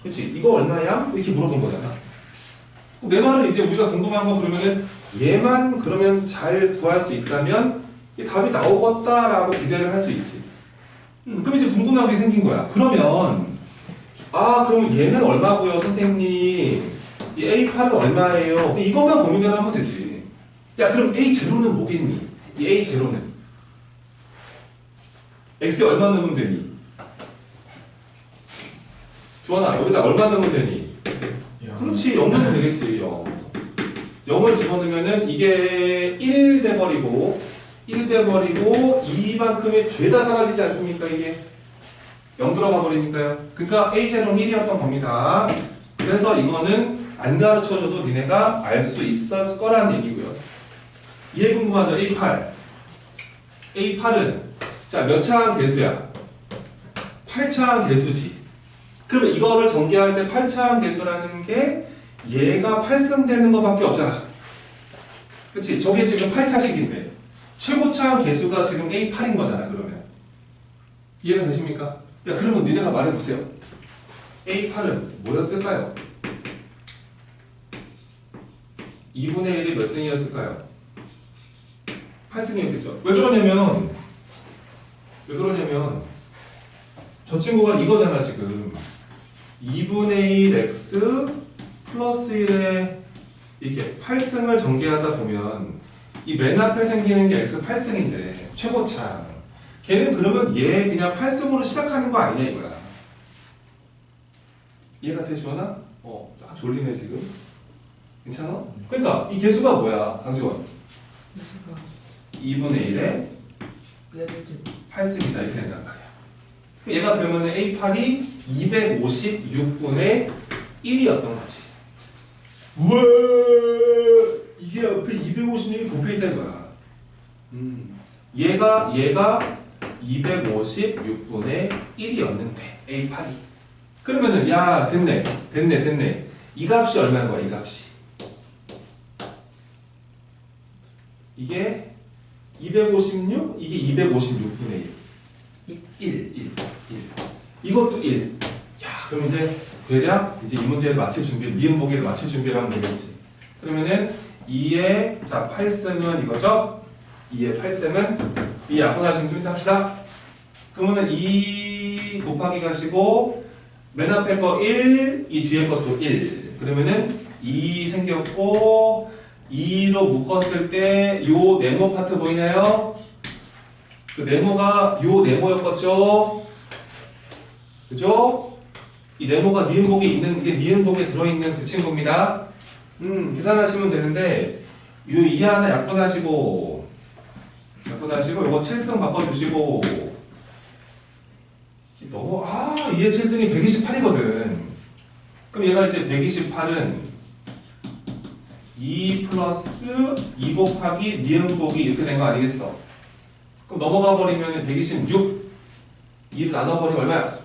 그렇지? 이거 얼마야? 이렇게 물어본 거잖아. 내 말은 이제 우리가 궁금한 거 그러면은 얘만 그러면 잘 구할 수 있다면 이 답이 나오겠다라고 기대를 할 수 있지. 그럼 이제 궁금한 게 생긴 거야. 그러면 얘는 얼마고요, 선생님? 이 A8은 얼마예요? 이것만 고민을 하면 되지. 야, 그럼 A0는 뭐겠니? 이 A0는 X에 얼마 넣으면 되니? 주원아, 여기다 얼마 넣으면 되니? 그렇지, 0 넣으면 되겠지. 0을 집어넣으면은 이게 1 돼버리고 이만큼의 죄다 사라지지 않습니까? 이게 0 들어가 버리니까요. 그러니까 A0는 1이었던 겁니다. 그래서 이거는 안 가르쳐줘도 니네가 알 수 있을 거라는 얘기고요. 이해 궁금하죠? A8은 자, 몇 차항 개수야? 8차항 개수지. 그러면 이거를 전개할 때 8차항 개수라는 게 얘가 8승 되는 것밖에 없잖아. 그치? 저게 지금 8차식인데 최고차항 개수가 지금 A8인 거잖아. 그러면 이해가 되십니까? 야, 그러면 니네가 말해보세요. A8은 뭐였을까요? 2분의 1이 몇 승이었을까요? 8승이었겠죠. 왜 그러냐면 저 친구가 이거잖아 지금. 2분의 1 x 플러스 1에 이렇게 8승을 전개하다 보면 이 맨 앞에 생기는 게 x 8승인데 최고차. 걔는 그러면 얘 그냥 8승으로 시작하는 거 아니냐 이거야. 이해가 돼, 주원아? 아, 졸리네 지금. 괜찮아? 그러니까 이 개수가 뭐야, 강지원? 무수가 2분의 1에 예를 들어 8승이다 이렇게 된단 말이야. 얘가 그러면 A8이 256분의 1이었던 거지. 우와, 이게 옆에 256이 곱해있다 이거야. 얘가 256분의 1이었는데 A8이. 그러면은 야, 됐네. 이 값이 얼마인 거야, 이 값이? 이게 256, 이게 256분의 1. 이것도 1. 야, 그럼 이제 대략 이제 이 문제를 마칠 준비, 니은 보기를 마칠 준비를 하면 되겠지. 그러면은 2의 8승은 이거죠? 2의 8승은 이 약분하시면 좀 이따 합시다. 그러면은 2 곱하기 가시고 맨 앞에 거 1, 이 뒤에 것도 1. 그러면은 2 생겼고 2로 묶었을 때 요 네모 파트 보이나요? 그 네모가 요 네모였겠죠? 그죠? 이 네모가 니은복에 있는 게 니은복에 들어있는 그 친구입니다. 계산하시면 되는데 요 2 하나 약분하시고 요거 7승 바꿔주시고 너무 2의 7승이 128이거든. 그럼 얘가 이제 128은 2 플러스 2 곱하기 니은 곱이 이렇게 된 거 아니겠어? 그럼 넘어가 버리면 126 2로 나눠버리면 얼마야?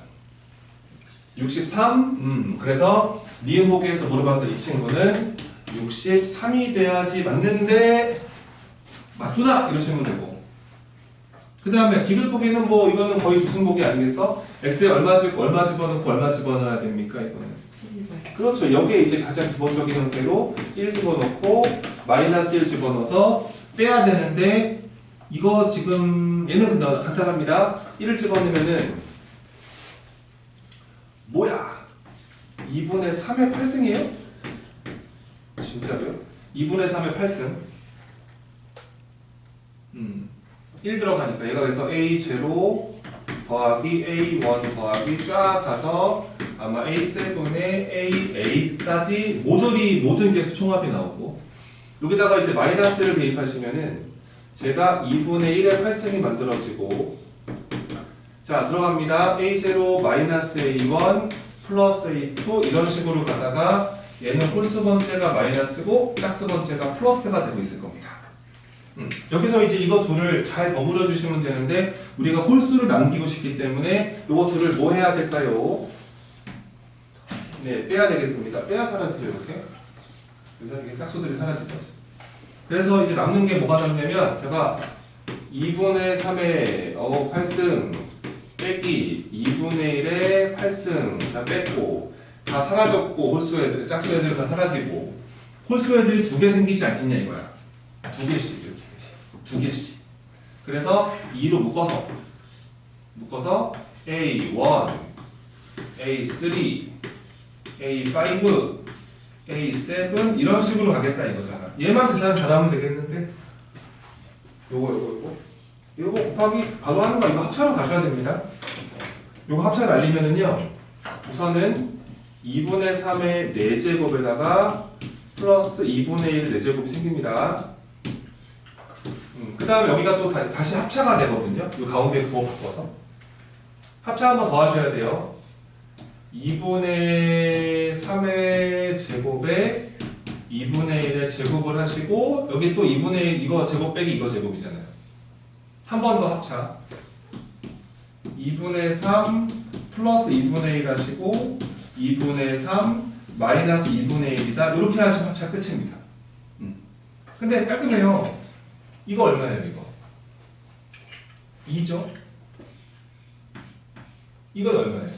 63. 그래서 니은 곱에서 물어봤던 이 친구는 63이 돼야지 맞는데 맞구나 이러시면 되고, 그 다음에 디귿보기는 뭐 이거는 거의 주승보기 아니겠어? x에 얼마 집어넣고 얼마 집어넣어야 됩니까? 이거는 그렇죠. 여기에 이제 가장 기본적인 형태로 1 집어넣고 마이너스 1 집어넣어서 빼야 되는데, 이거 지금 얘는 간단합니다. 1을 집어넣으면은 뭐야? 2분의 3의 8승이에요? 진짜로요? 2분의 3의 8승. 1 들어가니까 얘가 그래서 A0 더하기 A1 더하기 쫙 가서 아마 A7에 A8까지 모조리 모든 개수 총합이 나오고, 여기다가 이제 마이너스를 대입하시면은 제가 2분의 1의 8승이 만들어지고, 자 들어갑니다. A0 마이너스 A1 플러스 A2 이런 식으로 가다가 얘는 홀수 번째가 마이너스고 짝수 번째가 플러스가 되고 있을 겁니다. 여기서 이제 이거 둘을 잘 버무려 주시면 되는데, 우리가 홀수를 남기고 싶기 때문에 요거 둘을 뭐 해야 될까요? 네, 빼야 되겠습니다. 빼야 사라지죠, 이렇게. 그래서 이게 짝수들이 사라지죠. 그래서 이제 남는 게 뭐가 남냐면, 제가 2분의 3의 8승 빼기 2분의 1의 8승 자 뺐고, 다 사라졌고, 홀수 애들, 짝수 애들은 다 사라지고, 홀수 애들이 2개 생기지 않겠냐 이거야. 2개씩 이렇게, 그치? 2개씩. 그래서 2로 묶어서 A1, A3, A5, A7 이런 식으로 가겠다 이거잖아. 얘만 계산 잘하면 되겠는데, 요거 곱하기 바로 하는 거, 이거 합차로 가셔야 됩니다. 요거 합차 날리면은요, 우선은 2분의 3의 4제곱에다가 플러스 2분의 1 4제곱이 생깁니다. 그 다음에 여기가 또 다시 합차가 되거든요. 이 가운데 부호 바꿔서 합차 한번 더 하셔야 돼요. 2분의 3의 제곱에 2분의 1의 제곱을 하시고, 여기 또 2분의 1 이거 제곱 빼기 이거 제곱이잖아요. 한 번 더 합차 2분의 3 플러스 2분의 1 하시고 2분의 3 마이너스 2분의 1이다 이렇게 하시면 합차 끝입니다. 근데 깔끔해요. 이거 얼마예요 이거? 2죠? 이건 얼마예요?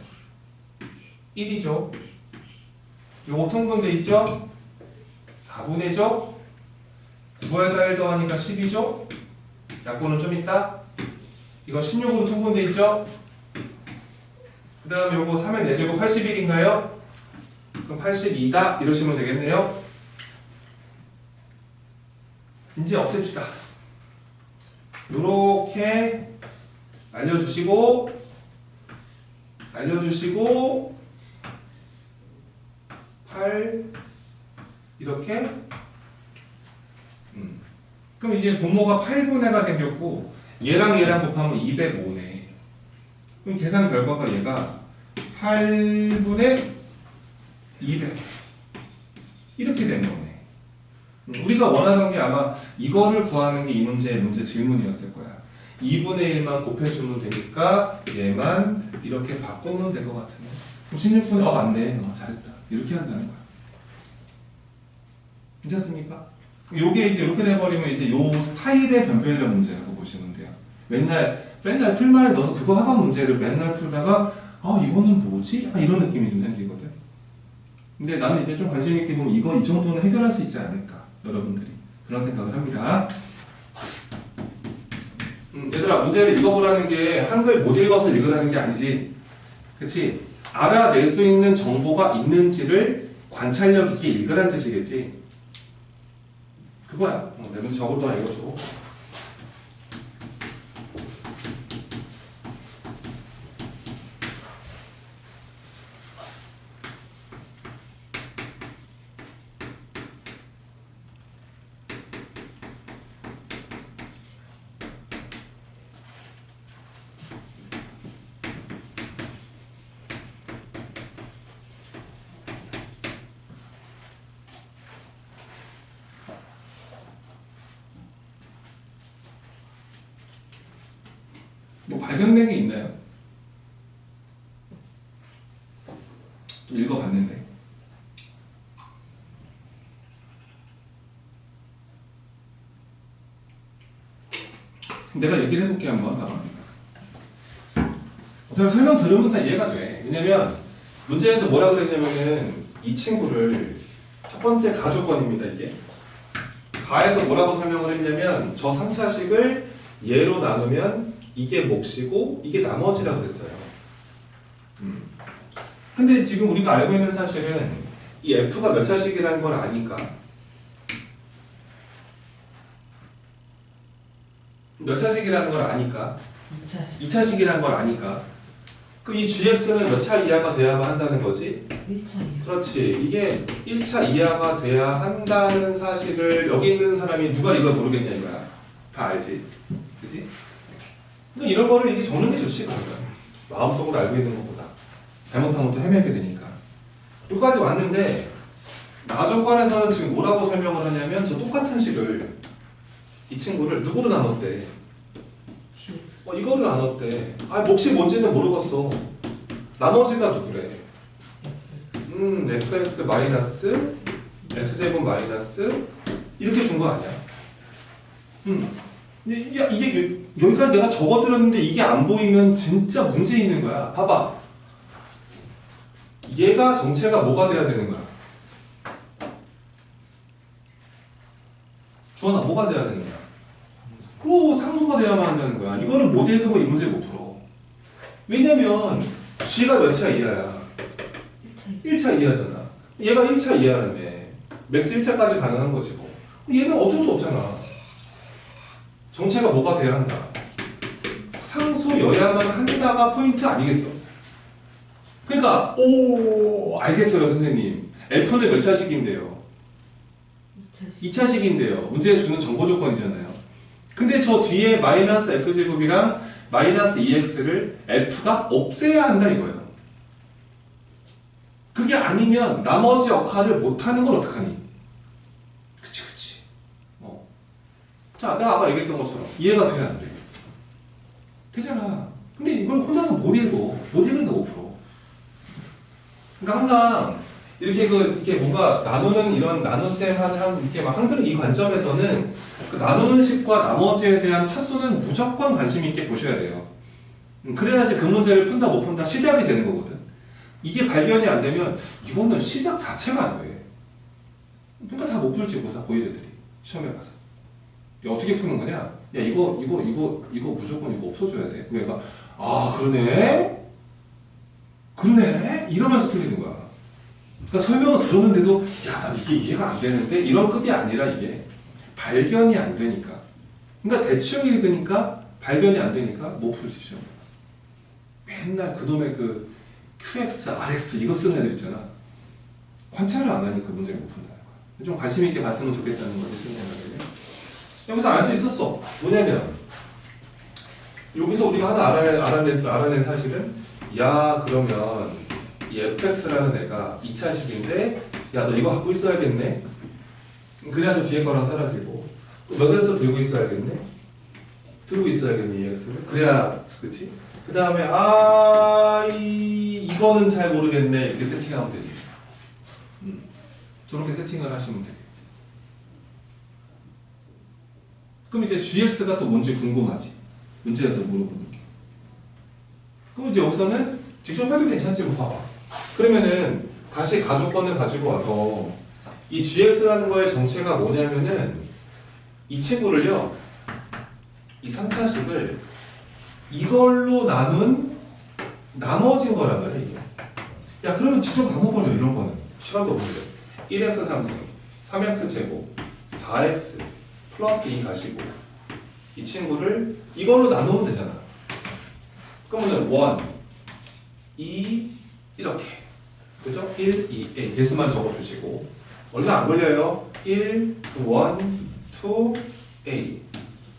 1이죠? 요거 통분돼 있죠? 4분의죠? 9에다 1 더하니까 10이죠? 약분은 좀 있다? 이거 16으로 통분돼 있죠? 그 다음에 요거 3의 4제곱 81인가요? 그럼 82다 이러시면 되겠네요. 이제 없앱시다. 요렇게 날려주시고 8 이렇게. 그럼 이제 분모가 8분의가 생겼고, 얘랑 곱하면 205네. 그럼 계산 결과가 얘가 8분의 200 이렇게 되는 거네. 우리가 원하는 게 아마 이거를 구하는 게 이 문제의 문제 질문이었을 거야. 2분의 1만 곱해주면 되니까 얘만 이렇게 바꾸면 될 것 같으네. 그럼 16분의 맞네. 잘했다. 이렇게 한다는 거야. 괜찮습니까? 요게 이제 이렇게 돼버리면 이제 요 스타일의 변별력 문제라고 보시면 돼요. 맨날 풀마에 넣어서 그거 하던 문제를 맨날 풀다가 이거는 뭐지? 이런 느낌이 좀 생기거든. 근데 나는 이제 좀 관심 있게 보면 이거 이 정도는 해결할 수 있지 않을까, 여러분들이 그런 생각을 합니다. 얘들아, 문제를 읽어보라는 게 한글 못 읽어서 읽으라는 게 아니지, 그치? 알아낼 수 있는 정보가 있는지를 관찰력 있게 읽으라는 뜻이겠지. 그거야. 내 문제 적을 동안 읽어줘. 뭐 발견된 게 있나요? 좀 읽어봤는데. 내가 얘기를 해볼게 한번. 어차피 설명 들으면 다 이해가 돼. 왜냐면 문제에서 뭐라 그랬냐면은 이 친구를 첫 번째 가조건입니다. 이게 가에서 뭐라고 설명을 했냐면 저 3차식을 예로 나누면 이게 몫이고 이게 나머지라고 그랬어요. 근데 지금 우리가 알고 있는 사실은 이 F가 몇 차식이라는 걸 아니까 몇 차식이라는 걸 아니까 2차식 2차식이라는 걸 아니까 그 이 GX는 몇 차 이하가 돼야만 한다는 거지? 1차이요. 그렇지. 이게 1차 이하가 돼야 한다는 사실을 여기 있는 사람이 누가 이걸 모르겠냐 이거야. 다 알지? 그지? 그러니까 이런 거를 이게 적는 게 좋지 그러니까. 마음속으로 알고 있는 것보다 잘못하면 또 헤매게 되니까 여기까지 왔는데 나조관에서는 지금 뭐라고 설명을 하냐면 저 똑같은 식을 이 친구를 누구로 나눴대? 이거를 나눴대. 몫이 뭔지는 모르겠어. 나머지가 누구래? fx 마이너스 x제곱 마이너스 이렇게 준 거 아니야? 이게 여기까지 내가 적어드렸는데 이게 안 보이면 진짜 문제 있는 거야. 봐봐. 얘가 정체가 뭐가 돼야 되는 거야? 주원아, 뭐가 돼야 되는 거야? 그 상수가 돼야만 한다는 거야. 이거를 못 읽으면 이 문제 못 풀어. 왜냐면 G가 몇 차 이하야? 1차 이하잖아. 얘가 1차 이하라며. 맥스 1차까지 가능한 거지 뭐. 얘는 어쩔 수 없잖아. 정체가 뭐가 돼야 한다? 상수여야만 한다가 포인트 아니겠어? 그러니까 알겠어요 선생님. F는 몇 차식인데요? 2차식인데요. 문제에 주는 정보 조건이잖아요. 근데 저 뒤에 마이너스 x제곱이랑 마이너스 2x를 f가 없애야 한다 이거예요. 그게 아니면 나머지 역할을 못하는 걸 어떡하니? 그치. 자, 내가 아까 얘기했던 것처럼 이해가 돼야 안 돼? 되잖아. 근데 이걸 혼자서 못 읽어. 못 읽는다 5%. 그러니까 항상 이렇게 뭔가 나누는 이런 나눗셈 이렇게 막 항상 이 관점에서는 그 나누는 식과 나머지에 대한 차수는 무조건 관심 있게 보셔야 돼요. 그래야지 그 문제를 푼다 못 푼다 시작이 되는 거거든. 이게 발견이 안 되면 이거는 시작 자체가 안 돼. 그러니까 다 못 풀지 고사 고1 애들이 시험에 가서. 야, 어떻게 푸는 거냐? 야 이거 무조건 이거 없어줘야 돼. 그러니까 그러네 이러면서 틀리는 거야. 그러니까 설명을 들었는데도 난 이게 이해가 안 되는데 이런 급이 아니라 이게 발견이 안 되니까. 그러니까 대충 읽으니까 발견이 안 되니까 못 풀지 시험. 맨날 그놈의 그 QX, RX 이거 쓰는 애들 있잖아. 관찰을 안 하니까 문제를 못 푼다는 거야. 좀 관심 있게 봤으면 좋겠다는 거지 생각하는데. 여기서 알 수 있었어. 뭐냐면 여기서 우리가 하나 알아낸 사실은 그러면 이 fx라는 애가 2차식인데 너 이거 갖고 있어야겠네. 그래야 저 뒤에 거랑 사라지고 또 몇 S 들고 있어야겠네. 들고 있어야겠네 이 x를. 그래야 그치? 그 다음에 이거는 잘 모르겠네 이렇게 세팅하면 되지. 저렇게 세팅을 하시면 되겠지. 그럼 이제 gx가 또 뭔지 궁금하지. 문제에서 물어보는 게. 그럼 이제 여기서는 직접 해도 괜찮지 뭐 봐봐. 그러면은 다시 가조건을 가지고 와서 이 gx라는 거의 정체가 뭐냐면은 이 친구를요, 이 3차식을 이걸로 나눈 나머진 거란 말이야 이게. 야 그러면 직접 나눠버려 이런 거는 시간도 없는데 1x 3승 3x 제곱 4x 플러스 2 가시고 이 친구를 이걸로 나누면 되잖아. 그러면은 1, 2 이렇게 그죠? 1, 2, A 개수만 적어주시고 얼마 안 걸려요. 1, 1, 2, A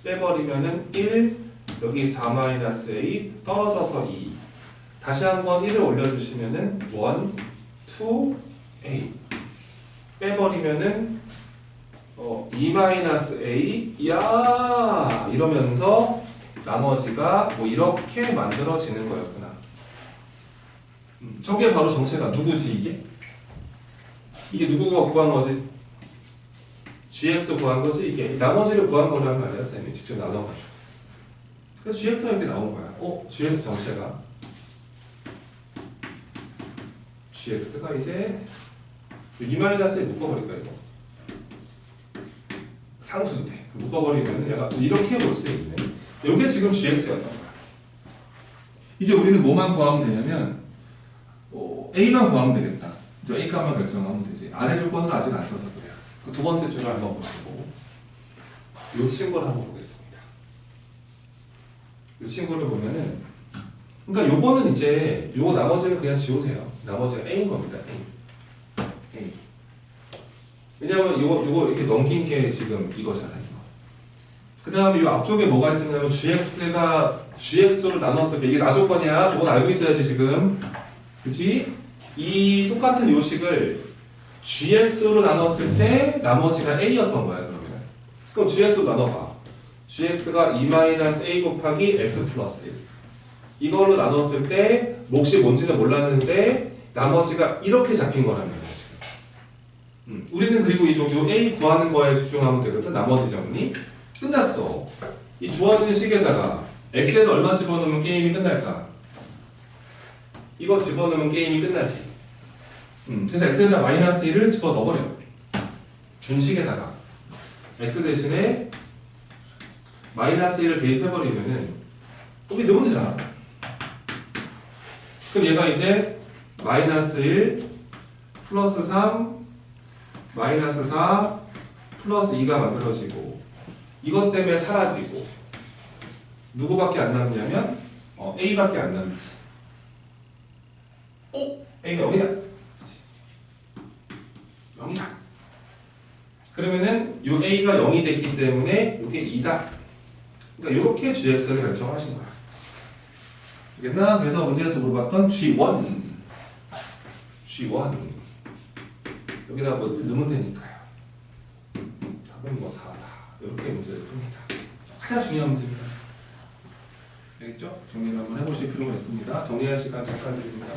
빼버리면은 1 여기 4-A 떨어져서 2 다시 한번 1을 올려주시면은 1, 2A 빼버리면은 2-A 야 이러면서 나머지가 뭐 이렇게 만들어지는 거였구나. 저게 바로 정체가 누구지 이게? 이게 누구가 구한 거지? gx 구한 거지 이게. 나머지를 구한 거란 말이야 쌤이 직접 나눠가지고. 그래서 gx가 이렇게 나온 거야. gx 정체가 gx가 이제 2-에 묶어버릴 거야 이거. 상수인데 묶어버리면 얘가 이렇게 볼 수 있네. 이게 지금 gx였던 거야. 이제 우리는 뭐만 구하면 되냐면 a만 구하면 되겠다. 이제 a 값만 결정하면 되지. 아래 조건을 아직 안 써서 그래요. 그 두 번째 줄을 한번 보시고 이 친구를 한번 보겠습니다. 이 친구를 보면은 그러니까 요거는 이제 요거 나머지는 그냥 지우세요. 나머지가 a인 겁니다. A. 왜냐면 요거 이렇게 넘긴 게 지금 이거잖아요. 이거. 그 다음에 요 앞쪽에 뭐가 있었냐면 gx가 gx로 나눴을 때 이게 나조건이야. 저건 알고 있어야지 지금. 그치? 이 똑같은 요식을 gx로 나눴을 때 나머지가 a였던 거야 그러면. 그럼 gx로 나눠봐. gx가 2-a 곱하기 x 플러스 1. 이걸로 나눴을 때 몫이 뭔지는 몰랐는데 나머지가 이렇게 잡힌 거란 말이야 지금. 우리는 그리고 이 a 구하는 거에 집중하면 되거든. 나머지 정리 끝났어. 이 주어진 식에다가 x에는 얼마 집어넣으면 게임이 끝날까? 이거 집어넣으면 게임이 끝나지. 그래서 x에다 마이너스 1을 집어넣어버려. 준식에다가 x 대신에 마이너스 1을 대입해버리면은 여기 넣으면 되잖아. 그럼 얘가 이제 마이너스 1 플러스 3 마이너스 4 플러스 2가 만들어지고 이것 때문에 사라지고 누구밖에 안 남냐면 a밖에 안 남지. a가 여기다. 0이다. 그러면은 요 a가 0이 됐기 때문에 이게 2다. 그러니까 이렇게 gx를 결정하신 거야. 알겠나? 그래서 문제에서 물어봤던 G1 여기다 뭐 넣으면 되니까요. 답은 뭐 4다. 이렇게 문제를 풉니다. 가장 중요한 문제입니다. 알겠죠? 정리를 한번 해보실 필요가 있습니다. 정리할 시간 잠깐 드립니다.